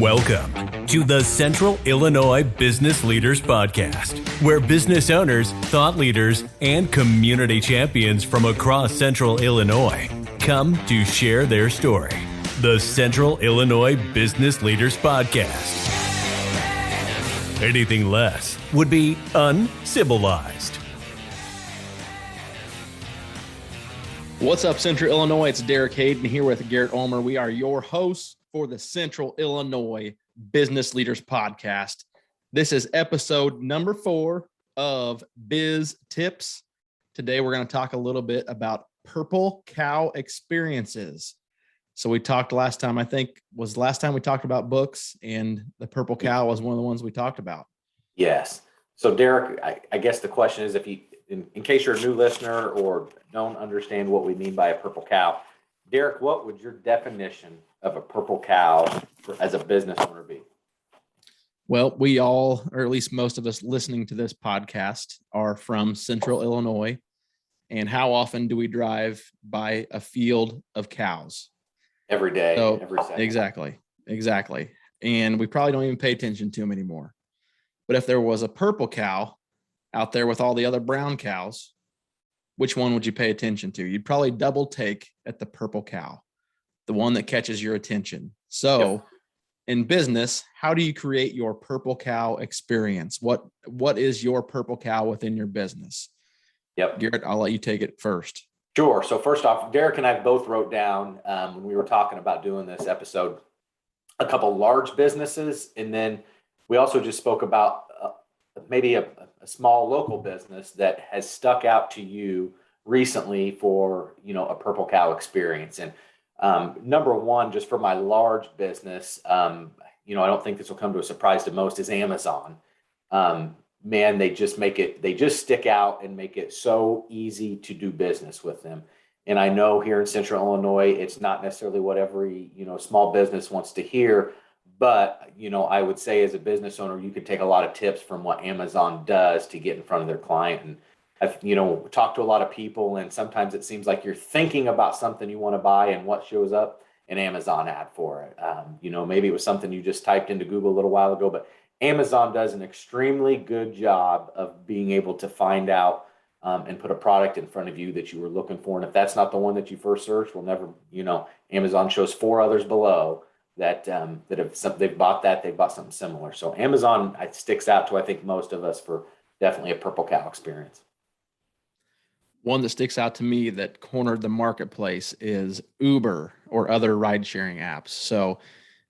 Welcome to the Central Illinois Business Leaders Podcast, where business owners, thought leaders, and community champions from across Central Illinois come to share their story. The Central Illinois Business Leaders Podcast. Anything less would be uncivilized. What's up, Central Illinois? It's Derek Hayden here with Garrett Ulmer. We are your hosts for the Central Illinois Business Leaders Podcast. This is episode number 4 of BIZ Tips. Today, we're going to talk a little bit about purple cow experiences. So we talked last time, I think was last time we talked about books, and the purple cow was one of the ones we talked about. Yes. So Derek, I guess the question is, if you, in case you're a new listener or don't understand what we mean by a purple cow, Derek, what would your definition of a purple cow as a business owner be? Well, we all, or at least most of us listening to this podcast, are from Central Illinois. And how often do we drive by a field of cows? Every day, every second. Exactly. And we probably don't even pay attention to them anymore. But if there was a purple cow out there with all the other brown cows, which one would you pay attention to? You'd probably double take at the purple cow, the one that catches your attention. So in business, how do you create your purple cow experience? What is your purple cow within your business? Yep. Garrett, I'll let you take it first. Sure. So first off, Derek and I both wrote down when we were talking about doing this episode, a couple large businesses. And then we also just spoke about maybe a small local business that has stuck out to you recently for, a purple cow experience. And number one, just for my large business, I don't think this will come to a surprise to most, is Amazon. Man, they just stick out and make it so easy to do business with them. And I know here in Central Illinois, it's not necessarily what every, small business wants to hear, but, I would say as a business owner, you could take a lot of tips from what Amazon does to get in front of their client. And I've, talked to a lot of people, and sometimes it seems like you're thinking about something you want to buy, and what shows up? An Amazon ad for it. Maybe it was something you just typed into Google a little while ago, but Amazon does an extremely good job of being able to find out and put a product in front of you that you were looking for. And if that's not the one that you first searched, we'll never, Amazon shows 4 others below that they've bought something similar. So Amazon sticks out to, I think, most of us for definitely a purple cow experience. One that sticks out to me that cornered the marketplace is Uber or other ride sharing apps. So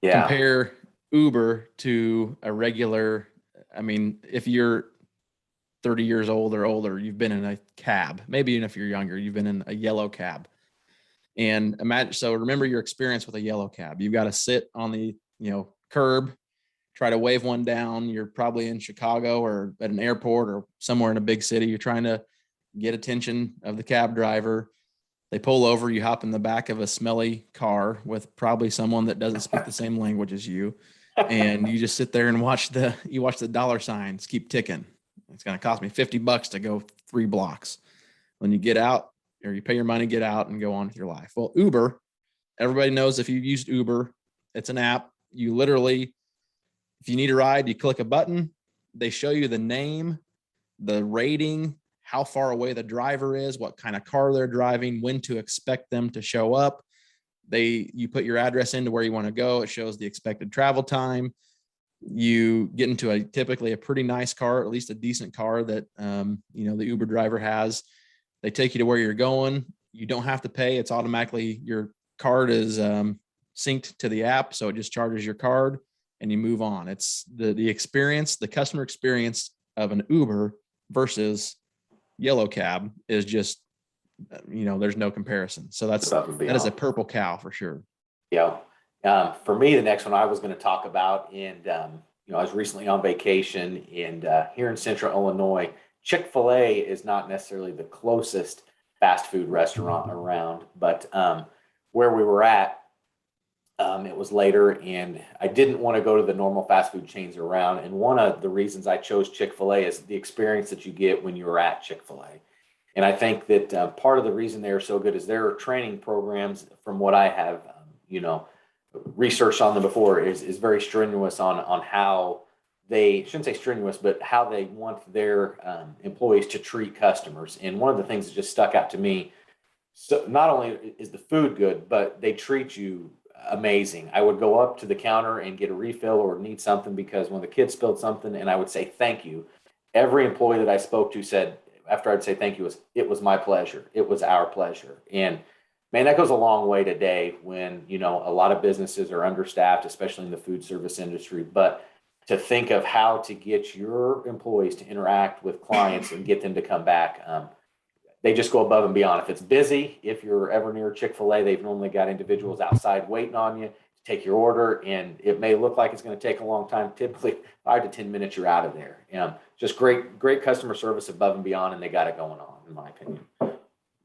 compare Uber to a regular, if you're 30 years old or older, you've been in a cab. Maybe even if you're younger, you've been in a yellow cab. And remember your experience with a yellow cab. You've got to sit on the, curb, try to wave one down. You're probably in Chicago or at an airport or somewhere in a big city. You're trying to get attention of the cab driver. They pull over, you hop in the back of a smelly car with probably someone that doesn't speak the same language as you. And you just sit there and watch the dollar signs keep ticking. It's going to cost me $50 to go 3 blocks. When you get out, or you pay your money, get out and go on with your life. Well, Uber, everybody knows if you've used Uber, it's an app. You literally, if you need a ride, you click a button. They show you the name, the rating, how far away the driver is, what kind of car they're driving, when to expect them to show up. You put your address into where you want to go. It shows the expected travel time. You get into typically a pretty nice car, at least a decent car that, the Uber driver has. They take you to where you're going. You don't have to pay. It's automatically, your card is synced to the app. So it just charges your card and you move on. It's the experience, the customer experience of an Uber versus yellow cab is just, there's no comparison. So that is a purple cow for sure. Yeah. For me, the next one I was going to talk about, and, I was recently on vacation, and here in Central Illinois, Chick-fil-A is not necessarily the closest fast food restaurant around, but where we were at, it was later, and I didn't want to go to the normal fast food chains around. And one of the reasons I chose Chick-fil-A is the experience that you get when you're at Chick-fil-A. And I think that part of the reason they are so good is their training programs, from what I have, researched on them before, is very strenuous on how they, shouldn't say strenuous, but how they want their employees to treat customers. And one of the things that just stuck out to me, so not only is the food good, but they treat you amazing. I would go up to the counter and get a refill or need something because when the kids spilled something, and I would say thank you. Every employee that I spoke to said, after I'd say thank you, it was my pleasure. It was our pleasure. And man, that goes a long way today when, a lot of businesses are understaffed, especially in the food service industry. But to think of how to get your employees to interact with clients and get them to come back, they just go above and beyond. If it's busy, if you're ever near Chick-fil-A, they've normally got individuals outside waiting on you to take your order. And it may look like it's going to take a long time. Typically 5 to 10 minutes, you're out of there. Just great customer service above and beyond. And they got it going on, in my opinion.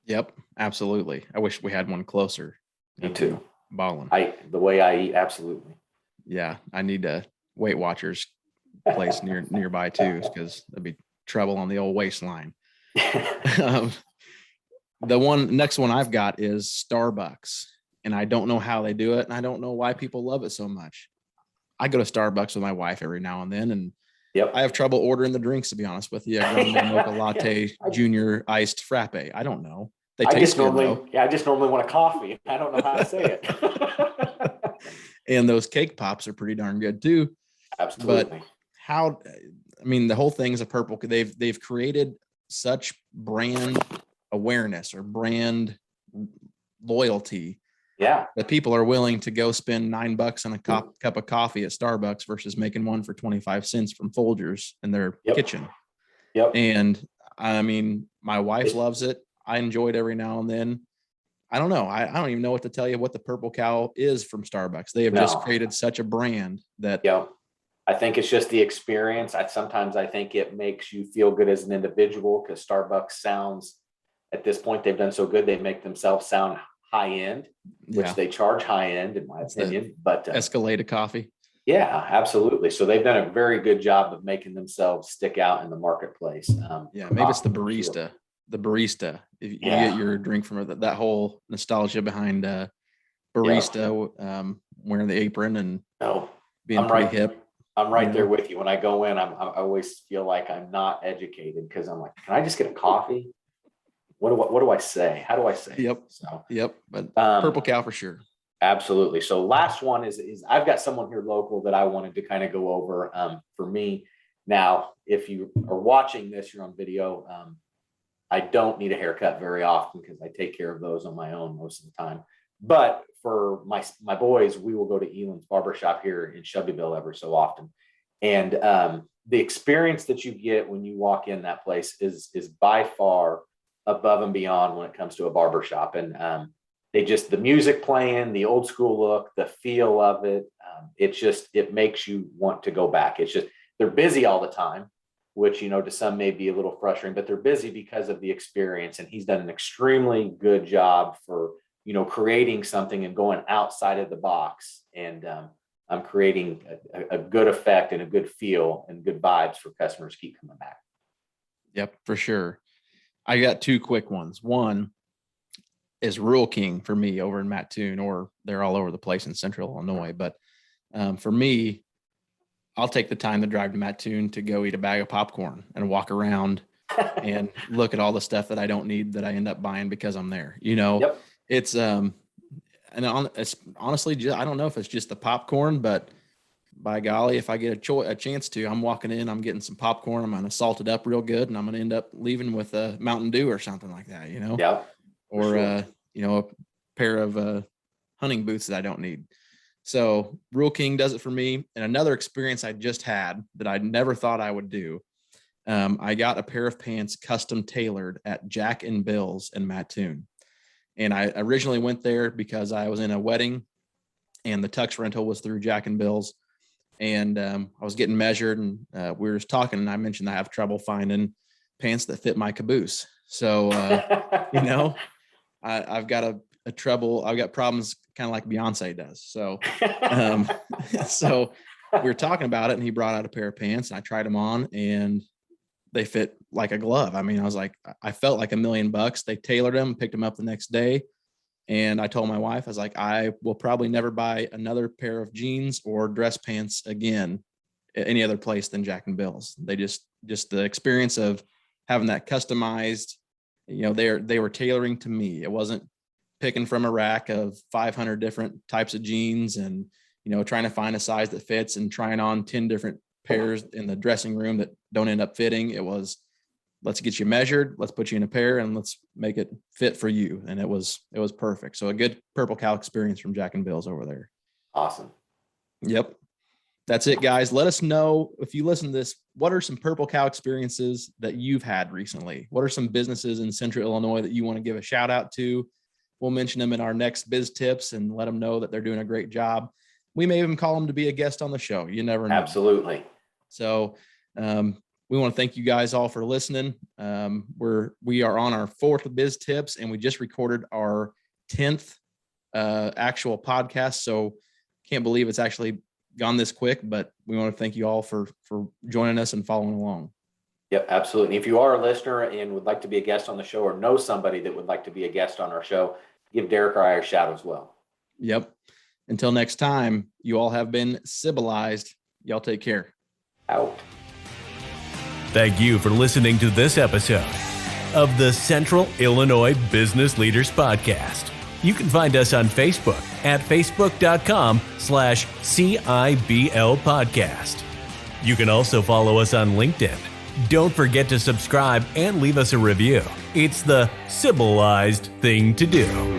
Yep, absolutely. I wish we had one closer. Me too. Ballin. The way I eat, absolutely. Yeah, I need a Weight Watchers place nearby too, because there'd be trouble on the old waistline. The next one I've got is Starbucks, and I don't know how they do it, and I don't know why people love it so much. I go to Starbucks with my wife every now and then, and I have trouble ordering the drinks, to be honest with you. Grande mocha latte, junior iced frappe. I don't know. They taste good though. Yeah, I just normally want a coffee. I don't know how to say it. And those cake pops are pretty darn good too. Absolutely. But the whole thing is a purple. They've created such brand awareness or brand loyalty. Yeah. That people are willing to go spend $9 on a cup of coffee at Starbucks versus making one for 25 cents from Folgers in their kitchen. Yep. And my wife loves it. I enjoy it every now and then. I don't know. I don't even know what to tell you what the Purple Cow is from Starbucks. They have just created such a brand that. I think it's just the experience. Sometimes I think it makes you feel good as an individual because Starbucks sounds, at this point, they've done so good. They make themselves sound high end, which they charge high end, in my opinion. But Escalade coffee. Yeah, absolutely. So they've done a very good job of making themselves stick out in the marketplace. Maybe it's the barista. Sure. The barista. If you get your drink from that whole nostalgia behind barista wearing the apron and being pretty hip. I'm right there with you. When I go in, I always feel like I'm not educated because I'm like, can I just get a coffee? What do I say? How do I say? Yep. But Purple Cow for sure. Absolutely. So last one is I've got someone here local that I wanted to kind of go over for me. Now, if you are watching this, you're on video. I don't need a haircut very often because I take care of those on my own most of the time. But for my boys, we will go to Elan's Barbershop here in Shelbyville every so often. And the experience that you get when you walk in that place is by far above and beyond when it comes to a barbershop. And the music playing, the old school look, the feel of it, it makes you want to go back. It's just, they're busy all the time, which, to some may be a little frustrating, but they're busy because of the experience. And he's done an extremely good job for, creating something and going outside of the box. And I'm creating a good effect and a good feel and good vibes for customers to keep coming back. Yep, for sure. I got two quick ones. One is Rural King for me over in Mattoon, or they're all over the place in Central Illinois. But for me, I'll take the time to drive to Mattoon to go eat a bag of popcorn and walk around and look at all the stuff that I don't need that I end up buying because I'm there. It's it's honestly, I don't know if it's just the popcorn, but by golly, if I get a chance to, I'm walking in, I'm getting some popcorn, I'm going to salt it up real good, and I'm going to end up leaving with a Mountain Dew or something like that, Yeah. Or, a pair of hunting boots that I don't need. So Rural King does it for me. And another experience I just had that I never thought I would do. I got a pair of pants custom tailored at Jack and Bill's in Mattoon. And I originally went there because I was in a wedding and the tux rental was through Jack and Bill's. And I was getting measured and we were just talking, and I mentioned I have trouble finding pants that fit my caboose. So, I've got I've got problems kind of like Beyonce does. So, so we were talking about it, and he brought out a pair of pants, and I tried them on, and they fit like a glove. I mean, I was like, I felt like $1 million. They tailored them, picked them up the next day. And I told my wife, I was like, I will probably never buy another pair of jeans or dress pants again at any other place than Jack and Bill's. They just the experience of having that customized, they were tailoring to me. It wasn't picking from a rack of 500 different types of jeans and, trying to find a size that fits and trying on 10 different pairs in the dressing room that don't end up fitting. It was, let's get you measured. Let's put you in a pair and let's make it fit for you. And it was perfect. So a good Purple Cow experience from Jack and Bill's over there. Awesome. Yep. That's it, guys. Let us know if you listen to this, what are some Purple Cow experiences that you've had recently? What are some businesses in Central Illinois that you want to give a shout out to? We'll mention them in our next Biz Tips and let them know that they're doing a great job. We may even call them to be a guest on the show. You never know. Absolutely. So we want to thank you guys all for listening. We are on our 4th Biz Tips, and we just recorded our 10th actual podcast. So can't believe it's actually gone this quick, but we want to thank you all for joining us and following along. Yep, absolutely. If you are a listener and would like to be a guest on the show or know somebody that would like to be a guest on our show, give Derek or I a shout as well. Yep. Until next time, you all have been civilized. Y'all take care. Out. Thank you for listening to this episode of the Central Illinois Business Leaders Podcast. You can find us on Facebook at facebook.com/CIBL podcast. You can also follow us on LinkedIn. Don't forget to subscribe and leave us a review. It's the civilized thing to do.